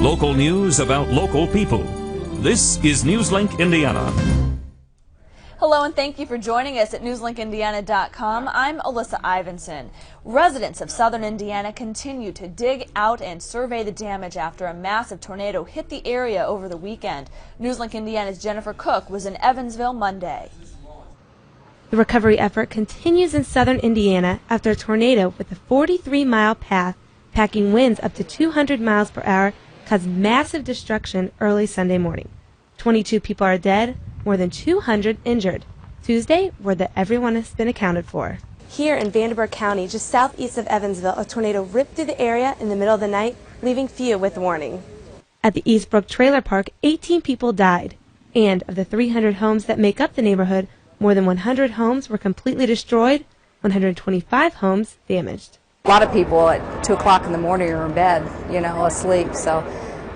Local news about local people. This is Newslink Indiana. Hello and thank you for joining us at newslinkindiana.com. I'm Alyssa Ivinson. Residents of southern Indiana continue to dig out and survey the damage after a massive tornado hit the area over the weekend. Newslink Indiana's Jennifer Cook was in Evansville Monday. The recovery effort continues in southern Indiana after a tornado with a 43-mile path packing winds up to 200 miles per hour caused massive destruction early Sunday morning. 22 people are dead, more than 200 injured. Tuesday, word that everyone has been accounted for. Here in Vanderburgh County, just southeast of Evansville, a tornado ripped through the area in the middle of the night, leaving few with warning. At the Eastbrook Trailer Park, 18 people died. And of the 300 homes that make up the neighborhood, more than 100 homes were completely destroyed, 125 homes damaged. A lot of people at 2 o'clock in the morning are in bed, asleep, so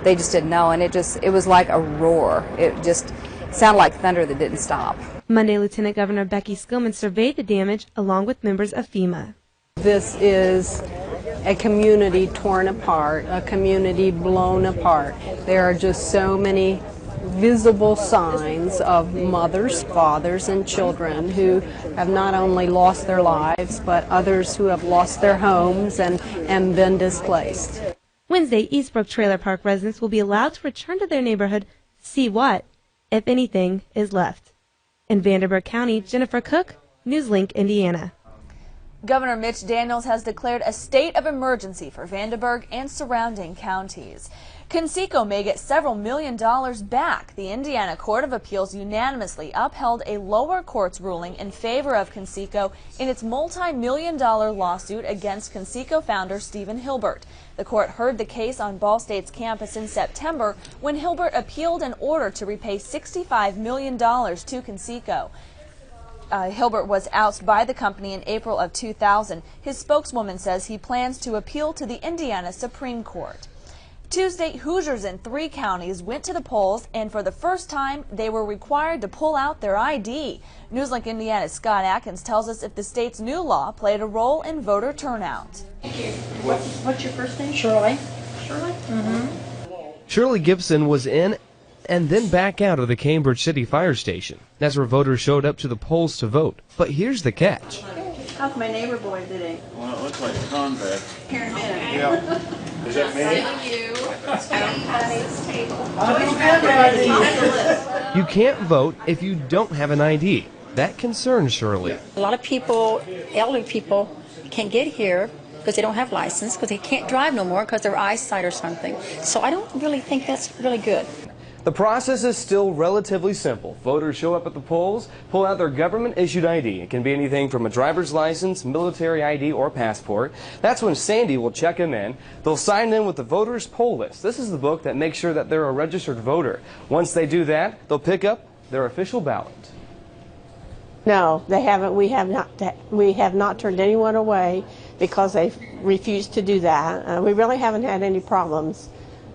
they just didn't know, and it was like a roar. It just sounded like thunder that didn't stop. Monday, Lieutenant Governor Becky Skillman surveyed the damage along with members of FEMA. This is a community torn apart, a community blown apart. There are just so many visible signs of mothers, fathers, and children who have not only lost their lives, but others who have lost their homes and been displaced. Wednesday, Eastbrook Trailer Park residents will be allowed to return to their neighborhood to see what, if anything, is left. In Vanderburgh County, Jennifer Cook, Newslink, Indiana. Governor Mitch Daniels has declared a state of emergency for Vanderburgh and surrounding counties. Conseco may get several $1 million back. The Indiana Court of Appeals unanimously upheld a lower court's ruling in favor of Conseco in its multi-million-dollar lawsuit against Conseco founder Stephen Hilbert. The court heard the case on Ball State's campus in September when Hilbert appealed an order to repay $65 million to Conseco. Hilbert was ousted by the company in April of 2000. His spokeswoman says he plans to appeal to the Indiana Supreme Court. Tuesday, Hoosiers in 3 counties went to the polls, and for the first time, they were required to pull out their ID. Newslink Indiana's Scott Atkins tells us if the state's new law played a role in voter turnout. Thank you. What's your first name? Shirley. Shirley? Shirley Gibson was in and then back out of the Cambridge City Fire Station. That's where voters showed up to the polls to vote. But here's the catch. How's my neighbor boy today? Well, it looks like a convict. Here in a minute. Yeah. Is that me? You can't vote if you don't have an ID. That concerns Shirley. A lot of people, elderly people, can't get here because they don't have license, because they can't drive no more because their eyesight or something. So I don't really think that's really good. The process is still relatively simple. Voters show up at the polls, pull out their government-issued ID. It can be anything from a driver's license, military ID, or passport. That's when Sandy will check them in. They'll sign in with the voters' poll list. This is the book that makes sure that they're a registered voter. Once they do that, they'll pick up their official ballot. No, they haven't. We have not turned anyone away because they refused to do that. We really haven't had any problems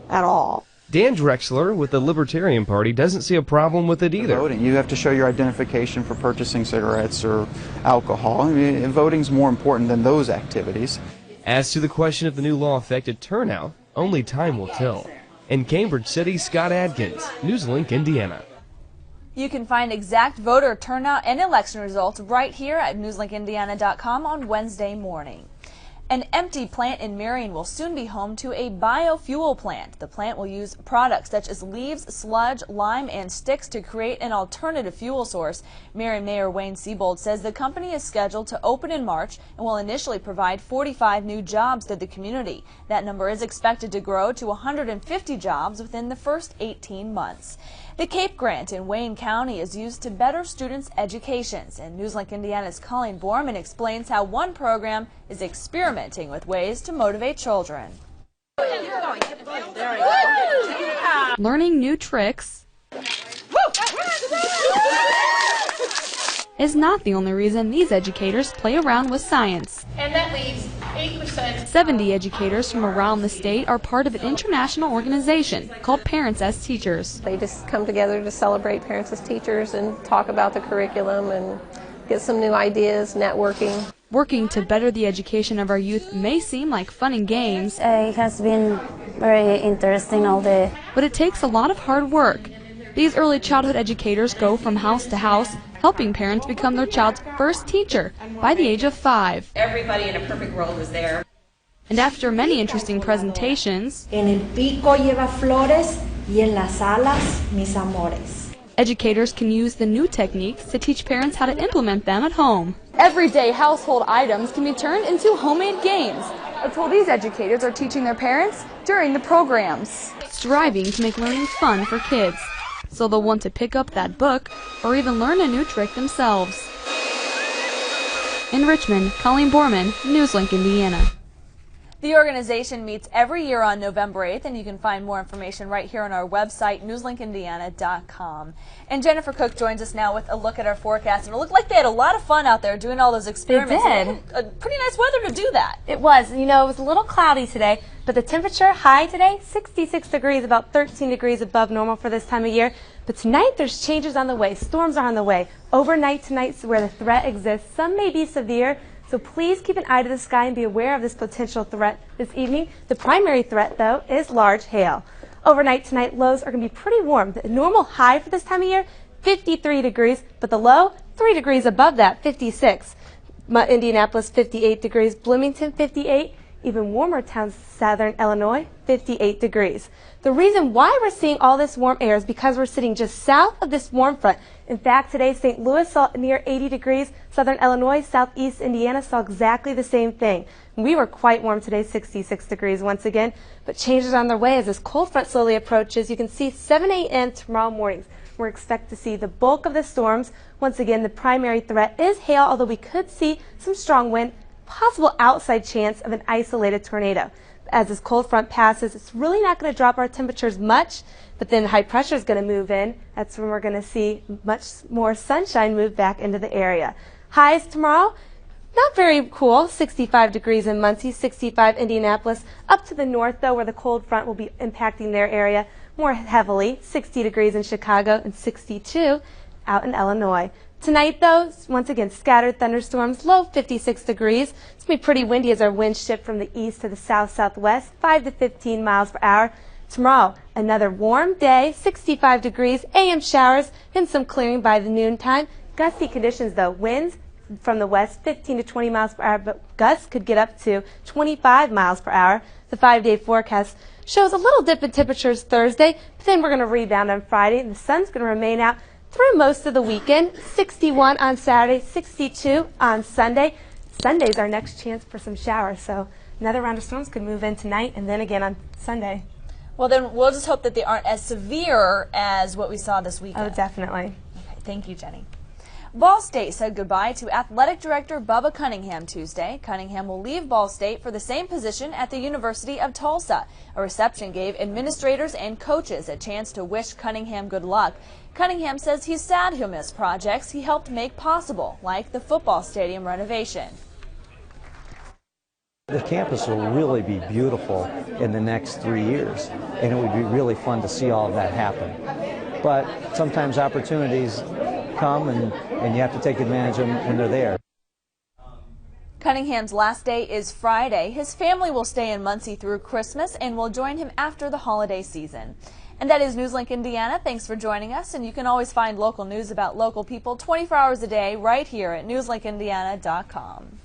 at all. Dan Drexler with the Libertarian Party doesn't see a problem with it either. Voting, you have to show your identification for purchasing cigarettes or alcohol. I mean, voting's more important than those activities. As to the question if the new law affected turnout, only time will tell. In Cambridge City, Scott Adkins, Newslink, Indiana. You can find exact voter turnout and election results right here at newslinkindiana.com on Wednesday morning. An empty plant in Marion will soon be home to a biofuel plant. The plant will use products such as leaves, sludge, lime, and sticks to create an alternative fuel source. Marion Mayor Wayne Siebold says the company is scheduled to open in March and will initially provide 45 new jobs to the community. That number is expected to grow to 150 jobs within the first 18 months. The CAPE grant in Wayne County is used to better students' educations, and Newslink Indiana's Colleen Borman explains how one program is experimenting with ways to motivate children. Learning new tricks is not the only reason these educators play around with science. And that leaves 8%. 70 educators from around the state are part of an international organization called Parents as Teachers. They just come together to celebrate Parents as Teachers and talk about the curriculum and get some new ideas, networking. Working to better the education of our youth may seem like fun and games. It has been very interesting all day. But it takes a lot of hard work. These early childhood educators go from house to house, helping parents become their child's first teacher by the age of 5. Everybody in a perfect world was there. And after many interesting presentations, En el pico lleva flores y en las alas mis amores. Educators can use the new techniques to teach parents how to implement them at home. Everyday household items can be turned into homemade games. That's what these educators are teaching their parents during the programs. Striving to make learning fun for kids, so they'll want to pick up that book or even learn a new trick themselves. In Richmond, Colleen Borman, Newslink, Indiana. The organization meets every year on November 8th, and you can find more information right here on our website, newslinkindiana.com. And Jennifer Cook joins us now with a look at our forecast. And it looked like they had a lot of fun out there doing all those experiments. They did. Pretty nice weather to do that. It was. You know, it was a little cloudy today, but the temperature high today, 66 degrees, about 13 degrees above normal for this time of year. But tonight there's changes on the way. Storms are on the way. Overnight tonight where the threat exists. Some may be severe. So please keep an eye to the sky and be aware of this potential threat this evening. The primary threat, though, is large hail. Overnight tonight, lows are going to be pretty warm. The normal high for this time of year, 53 degrees, but the low, 3 degrees above that, 56. Indianapolis, 58 degrees. Bloomington, 58. Even warmer towns, southern Illinois, 58 degrees. The reason why we're seeing all this warm air is because we're sitting just south of this warm front. In fact, today St. Louis saw near 80 degrees. Southern Illinois, southeast Indiana saw exactly the same thing. We were quite warm today, 66 degrees once again, but changes on their way as this cold front slowly approaches. You can see 7 a.m. tomorrow morning. We're expected to see the bulk of the storms. Once again, the primary threat is hail, although we could see some strong wind, possible outside chance of an isolated tornado. As this cold front passes, it's really not going to drop our temperatures much, but then high pressure is going to move in. That's when we're going to see much more sunshine move back into the area. Highs tomorrow, not very cool, 65 degrees in Muncie, 65 Indianapolis. Up to the north, though, where the cold front will be impacting their area more heavily, 60 degrees in Chicago and 62 out in Illinois. Tonight, though, once again, scattered thunderstorms, low 56 degrees. It's going to be pretty windy as our winds shift from the east to the south-southwest, 5 to 15 miles per hour. Tomorrow, another warm day, 65 degrees, AM showers, and some clearing by the noontime. Gusty conditions, though, winds from the west, 15 to 20 miles per hour, but gusts could get up to 25 miles per hour. The 5-day forecast shows a little dip in temperatures Thursday, but then we're going to rebound on Friday, and the sun's going to remain out through most of the weekend. 61 on Saturday, 62 on Sunday. Sunday's our next chance for some showers, so another round of storms could move in tonight and then again on Sunday. Well, then we'll just hope that they aren't as severe as what we saw this weekend. Oh, definitely. Okay, thank you, Jenny. Ball State said goodbye to athletic director Bubba Cunningham Tuesday. Cunningham will leave Ball State for the same position at the University of Tulsa. A reception gave administrators and coaches a chance to wish Cunningham good luck. Cunningham says he's sad he'll miss projects he helped make possible, like the football stadium renovation. The campus will really be beautiful in the next 3 years, and it would be really fun to see all of that happen. But sometimes opportunities come and you have to take advantage of them when they're there. Cunningham's last day is Friday. His family will stay in Muncie through Christmas and will join him after the holiday season. And that is Newslink Indiana. Thanks for joining us, and you can always find local news about local people 24 hours a day right here at newslinkindiana.com.